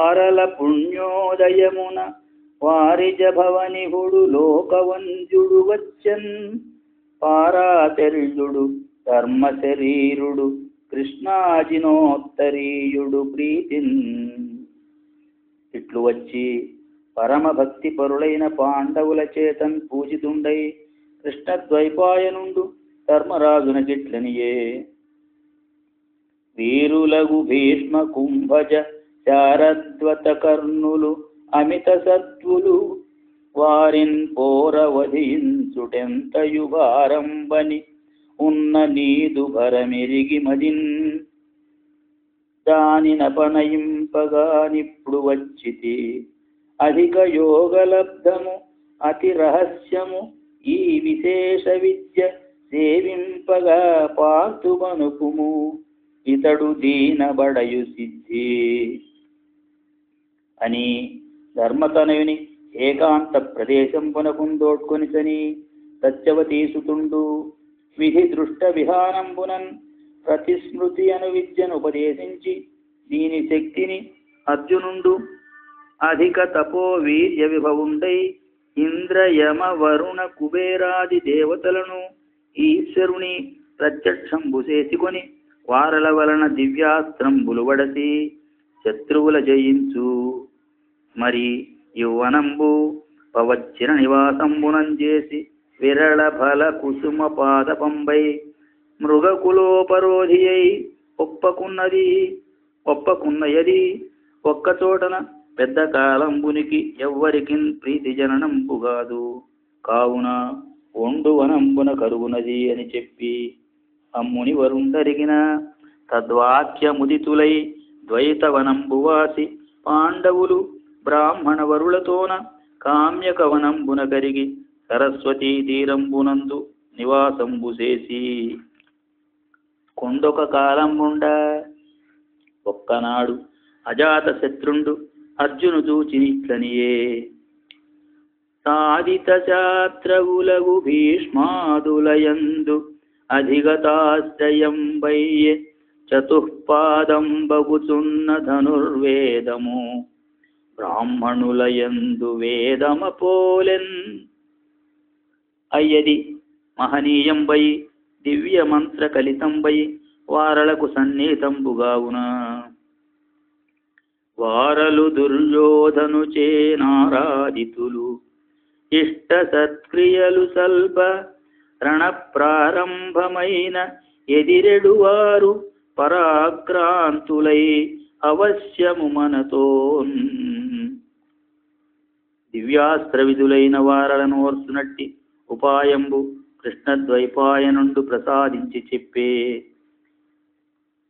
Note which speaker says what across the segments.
Speaker 1: వారల పుణ్యోదయమున వారిజ భవనిహుడు లోకవంజుడు వచ్చన్ పారాశర్యుడు ధర్మ శరీరుడు కృష్ణాజినోత్తరీయుడు ప్రీతిన్. ఇట్లు వచ్చి పరమభక్తి పరులైన పాండవుల చేతన్ పూజితుండై కృష్ణద్వైపాయనుండు ధర్మరాజున గిట్లనియే. వీరులగు భీష్మ కుంభజ శారద్వత కర్ణులు అమిత సత్వులు వారిన్ పోరవధించుటెంతయు భారంబని ఉన్న నీదు భరమెరిగి మదిన్. దానినపనయింపగానిప్పుడు వచ్చితి అధిక యోగలబ్ధము అతి రహస్యము ఈ విశేష విద్య సేవింపగా పార్థుమనుకుము ఇతడు దీనబడయు సిద్ధి అని ధర్మతనయుని ఏకాంత ప్రదేశంపునకుందోడ్కొనిసని సత్యవతీసుతుండు విధి దృష్ట విహానంబునన్ ప్రతిస్మృతి అను విద్యను ఉపదేశించి దీని శక్తిని అర్జునుండు అధిక తపో వీర్య విభవుండై ఇంద్ర యమ వరుణ కుబేరాది దేవతలను ఈశ్వరుని ప్రత్యక్షంబు చేసుకొని వారల వలన దివ్యాస్త్రంబులు వడసి శత్రువుల జయించు. మరి యువనంబు పవచ్చిర నివాసంబునం చేసి విరళ ఫల కుసుమ పాదపంబై మృగకులోపరోధి అయి ఒప్పకున్నయది ఒక్కచోటన పెద్ద కాలంబునికి ఎవ్వరికిన్ ప్రీతి జననంబుగాదు కావున ఒండు వనంబున కరుగునది అని చెప్పి అమ్ముని వరుందరిగిన తద్వాక్యముదితులై ద్వైతవనంబువాసి పాండవులు బ్రాహ్మణ వరులతోన కామ్యకవనంబున కరిగి సరస్వతీ తీరంబునందు నివాసంబు చేసి కొండొక కాలంబుండ ఒక్కనాడు అజాత శత్రుండు అర్జును చూచినిట్లనియే. సాధిత శాస్త్రవులగు భీష్మాదులయందు అధిగతాశ్రయంబయ్యే చతుఃపాదంబగుచున్న ధనుర్వేదము బ్రాహ్మణులయందు వేదమపోలెన్. అయ్యది మహనీయంబై దివ్య మంత్ర కలితంబై వారలకు సన్నిహితంబుగావున. వారలు దుర్యోధను చేనారాధితులు ఇష్ట సత్క్రియలు సల్ప రణ ప్రారంభమైన ఎదిరెడువారు పరాక్రాంతులై అవశ్యము మనతో. దివ్యాస్త్ర విధులైన వారలను ఓర్చునట్టి ఉపాయంబు కృష్ణద్వైపాయనుండు ప్రసాదించి చెప్పే.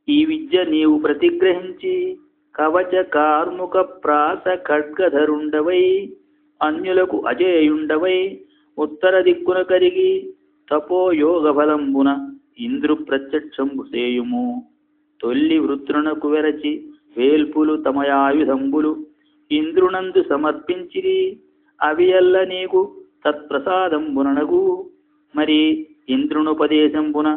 Speaker 1: ఈ విద్య నీవు ప్రతిగ్రహించి కవచ కార్ముక ప్రాస ఖడ్గధరుండవై అన్యులకు అజేయుండవై ఉత్తర దిక్కున కరిగి తపోయోగ ఫలంబున ఇంద్రు ప్రత్యక్షంబు సేయుము. తొల్లి వృత్రునకు వెరచి వేల్పులు తమయాయుధంబులు ఇంద్రునందు సమర్పించిరి అవి ఎల్ల నీకు తత్ప్రసాదంబుననగు. మరి ఇంద్రునుపదేశంబున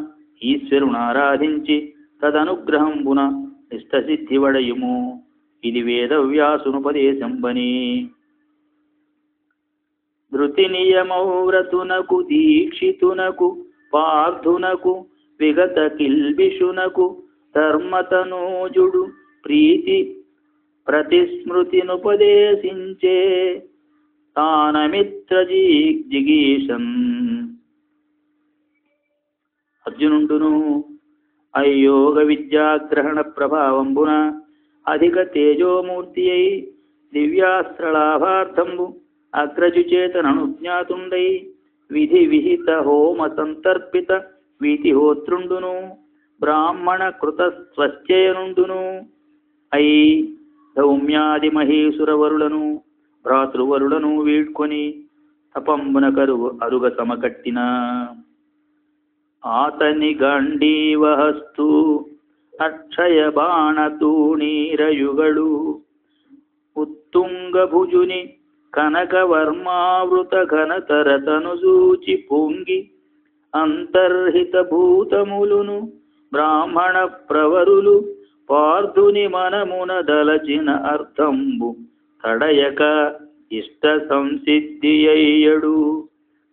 Speaker 1: ఈశ్వరునారాధించి తదనుగ్రహంబున నిష్టసిద్ధివడయుము. ఇది వేదవ్యాసునుపదేశంబని. ధృతి నియమౌవ్రతునకు దీక్షితునకు పార్థునకు విగత కిల్బిషునకు ధర్మతనూజుడు ప్రీతి ప్రతిస్మృతినుపదేశించే తానమిత్ర జిగీషన్. అర్జునుండును అయోగ విద్యాగ్రహణ ప్రభావంబున అధిక తేజోమూర్తి అయి దివ్యాస్త్రలాభార్థంబు అగ్రజుచేతననుజ్ఞాతుండై విధి విహిత హోమ సంతర్పిత వీతిహోత్రుండును బ్రాహ్మణ కృత స్వశ్చయనుండును అయి ధౌమ్యాది మహేశ్వరవరులను భ్రాతృవరులను వీడ్కొని తపంబున అరుగ సమకట్టిన. ఆతని గండీవహస్తు అక్షయ బాణతూణీరయుగడు ఉత్తుంగభుజుని కనకవర్మావృత ఘనతరతను సూచి పొంగి అంతర్హిత భూతములును బ్రాహ్మణ ప్రవరులు పార్థుని మనమున దలచిన అర్థంబు తడయక ఇష్ట సంసిద్ధి అయ్యడు.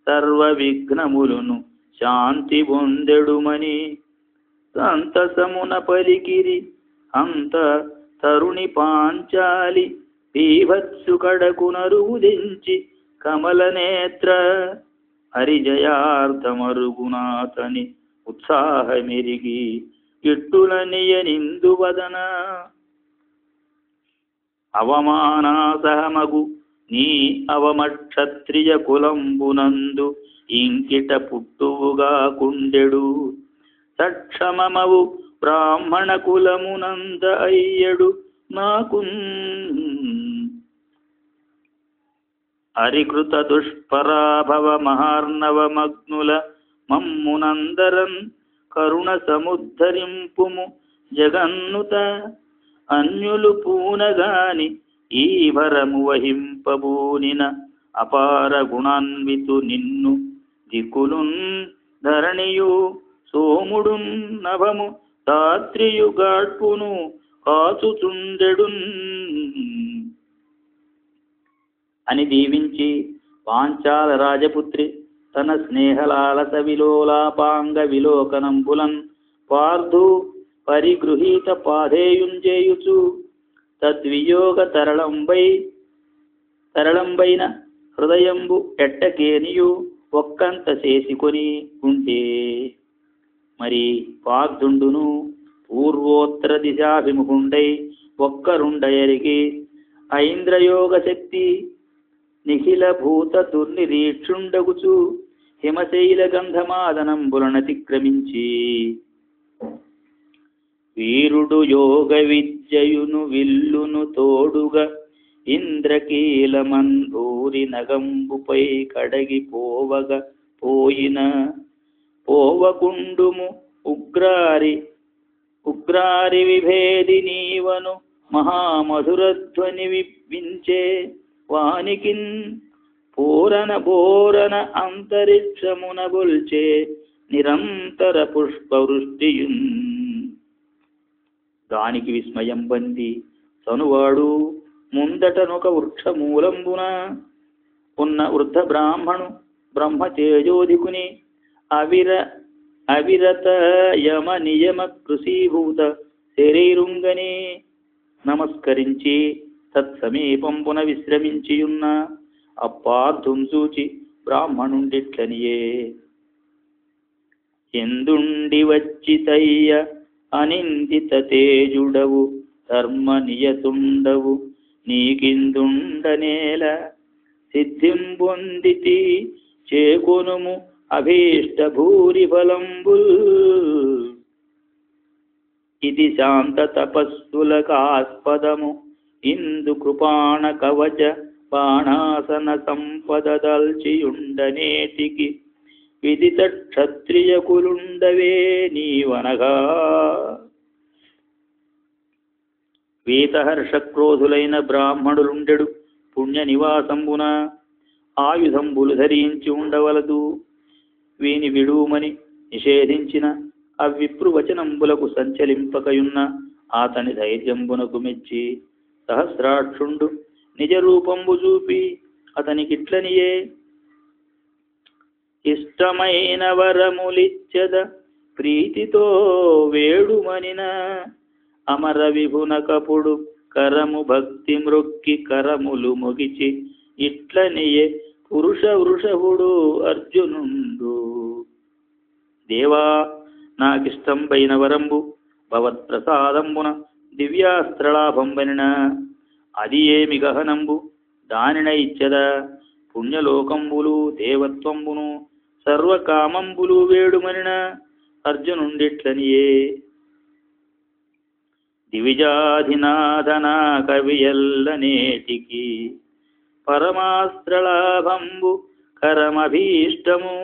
Speaker 1: సర్వ విఘ్నములను శాంతి పొందెడుమని సంతసమున పలికిరి అంత తరుణి పాంచాలి. బీభత్సు కడకు నరువుదించి కమల నేత్ర హరిజయార్థమరుగునాథని ఉత్సాహమెరిగి ఇట్టులనియ నిందువదన. అవమానాసహమగు నీ అవమక్షత్రియ కులంబునందు ఇంకిట పుట్టువుగా కుండెడు. సక్షమమవు బ్రాహ్మణ కులమునంద అయ్యడు నాకు. హరికృత దుష్పరాభవ మహార్ణవమగ్నుల మమ్మునందరన్ కరుణ సముద్ధరింపుము జగన్నుత. అన్యులు పూనగాని ఈ భరము వహింపబూనిన అపార గుణాన్వితు నిన్ను దిక్కులున్ ధరణియు సోముడున్ నభము రాత్రియు గాడ్పును కాచుచుండెడున్ అని దీవించి పాంచాల రాజపుత్రి తన స్నేహలాలస విలోలాపాంగ విలోకనంబులన్ పార్థు పరిగృహీత పాధేయుంజేయుచు తద్వియోగ తరళంబైన హృదయంబు ఎట్టకేనియు ఒక్కంత చేసుకొని ఉంటే. మరి పార్థుండును పూర్వోత్తర దిశాభిముఖుండై ఒక్కరుండయరికి ఐంద్రయోగ శక్తి నిఖిల భూత దుర్నిరీక్షుండగుచు హిమశైల గంధమాదనంబులనతిక్రమించి వీరుడు యోగ విద్యయును విల్లును తోడుగా ఇంద్రకీలమందూరి నగంబుపై కడగి పోవగ పోయిన పోవకుండుము ఉగ్రారి విభేది నీవను మహామధురధ్వని విప్పించే వానికిన్ పూరణ బోరణ అంతరిక్షమున బొల్చే నిరంతర పుష్పవృష్టియున్. దానికి విస్మయం బంది తనువాడు ముందటనొక వృక్షమూలంబున ఉన్న వృద్ధ బ్రాహ్మణు బ్రహ్మ తేజోధికుని అవిరత యమ నియమ కృషీభూత శరీరుంగని నమస్కరించి తత్సమీపంపున విశ్రమించియున్న అప్పార్థుం చూచి బ్రాహ్మణుండిట్లనియే. ఎందుండి వచ్చితయ్య అనిందిత తేజుడవు ధర్మ నియతుండవు నీకిందుండనేల సిద్ధిం పొందితి చేకొనుము అభీష్ట భూరి ఫలంబుల్. ఇది శాంత తపస్సులకాస్పదము ఇందు కృపాణ కవచ బాణాసన సంపద దల్చియుండనేటికి విదిత క్షత్రియ కులుండవే నీవనగా. వీతహర్షక్రోధులైన బ్రాహ్మణులుండెడు పుణ్య నివాసంబున ఆయుధంబులు ధరించి ఉండవలదు. వీని విడుమని నిషేధించిన అవిప్రువచనంబులకు సంచలింపకయున్న అతని ధైర్యంబునకు మెచ్చి సహస్రాక్షుండు నిజ రూపంబు చూపి అతనికిట్లనియే. ఇష్టమైన వరములిచ్చద ప్రీతితో వేడుమనిన అమర విభునకపుడు కరము భక్తి మృక్కి కరములు మొగిచి ఇట్లనియే పురుష వృషభుడు అర్జునుండు. దేవా, నాకిష్టంపైన వరంబు భవత్ప్రసాదంబున దివ్యాస్త్రలాభంబనిన అది ఏమి గహనంబు దానిన ఇచ్చద. పుణ్యలోకంబులు దేవత్వంబును సర్వకామంబులు వేడుమనిన అర్జునుండిట్లనియే. దివిజాధినాథనా కవియల్లనేటికి పరమాస్త్రలాభంబు కరమభీష్టము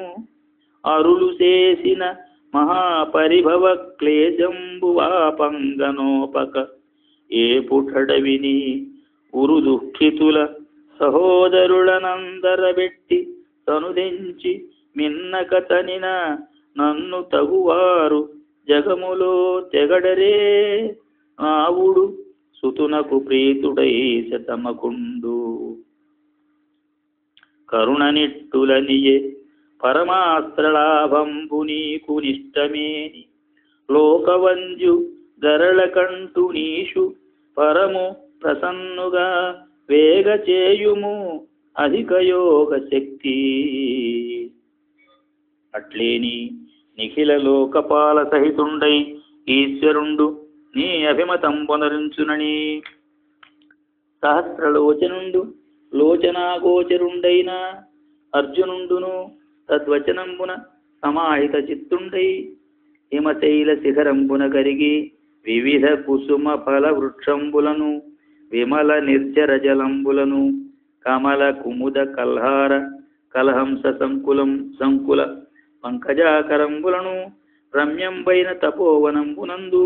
Speaker 1: అరులు చేసిన మహాపరిభవ క్లేశంబు వాపంగనోపక ఏ పుఠడవిని ఉరు దుఃఖితుల సహోదరులనందరబెట్టి తనుదెంచి మిన్నకతనిన నన్ను తగువారు జగములో తెగడరే. ఆవుడు సుతునకు ప్రీతుడై శతమకుండు కరుణనిట్టులనియే పరమాస్త్రలాభంబు నీకు నిష్టమేని లోకవంజు గరళకంటు నీషు పరము ప్రసన్నుగా వేగ చేయుము అధిక యోగ శక్తి. అట్లేని నిఖిల లోకపాల సహితుండై ఈశ్వరుండు నీ అభిమతం పునరించునని సహస్రలోచనుండు లోచనాగోచరుండైన అర్జునుండును తద్వచనంబున సమాహిత చిత్తుండై హిమశైల శిఖరంబున కరిగి వివిధ కుసుమ ఫల వృక్షంబులను విమల నిర్జర జలంబులను కమల కుముద కల్హార కలహంస సంకుల పంకజాకరంబులను రమ్యంబైన తపోవనంబునందు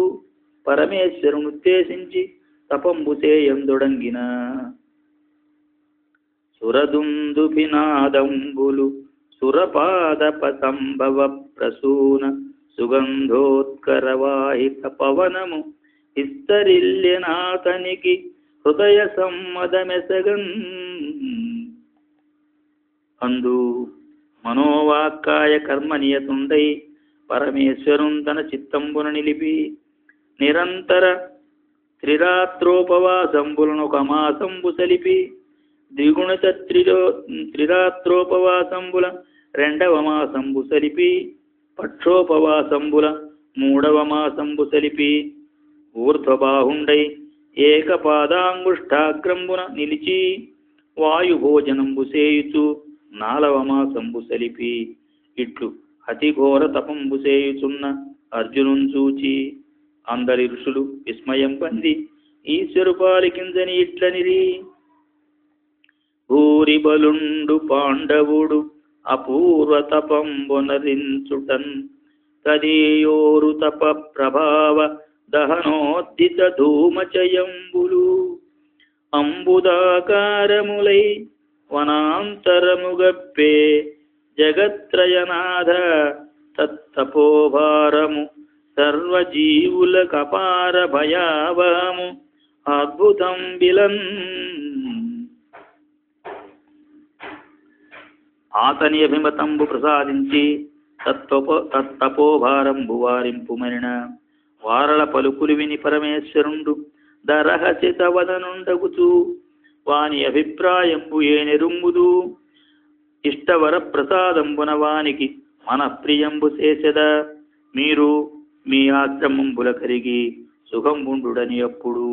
Speaker 1: పరమేశ్వరునుద్దేశించి తపంబు చేయందొడంగిన సురదుందుభినాదంబులు సురపాదప సంభవ ప్రసూన సుగంధోత్కరవాహిత పవనము విస్తరిల్యనాతనికి హృదయ సమ్మదమెసగన్. అందు మనోవాక్కాయ కర్మనియతుండై పరమేశ్వరున్ తన చిత్తంబున నిలిపి నిరంతర త్రిరాత్రోపవాసంబులను ఒక మాసంబు సలిపి ద్విగుణిత త్రిరాత్రోపవాసంబుల 2వ మాసంబు సలిపి పక్షోపవాసంబుల 3వ మాసంబు సలిపి ఊర్ధ్వబాహుండై ఏకపాదాంగుష్ఠాగ్రంబున నిలిచి వాయుభోజనంబు సేయుచు 4వ మాసంబు సలిపి ఇట్లు అతిఘోర తపంబు సేయుచున్న అర్జునున్ చూచి అందరి ఋషులు విస్మయం పొంది ఈశ్వరు పాలికించని ఇట్లనిరి. భూరి బలుండు పాండవుడు అపూర్వ తపంబునరించుటన్ తదీయోరు తప ప్రభావ దహనోద్దిత ధూమచయంబులు అంబుదాకారములై వనాంతరముగప్పే జగత్రయనాథ తత్తపోభారము సర్వజీవుల కపార భయావహము అద్భుతం బిలన్. ఆతని అభిమతంబు ప్రసాదించి తత్తపోభారంబు వారింపుమరిన వారల పలుకులు విని పరమేశ్వరుండు దరహసిత వదనుండగుచు వాని అభిప్రాయంబు ఏనెరుంబుదు ఇష్టవర ప్రసాదంబున వానికి మనఃప్రియంబు చేసెద మీరు మీ ఆశ్రమంబుల కరిగి సుఖంబుండుడని అప్పుడు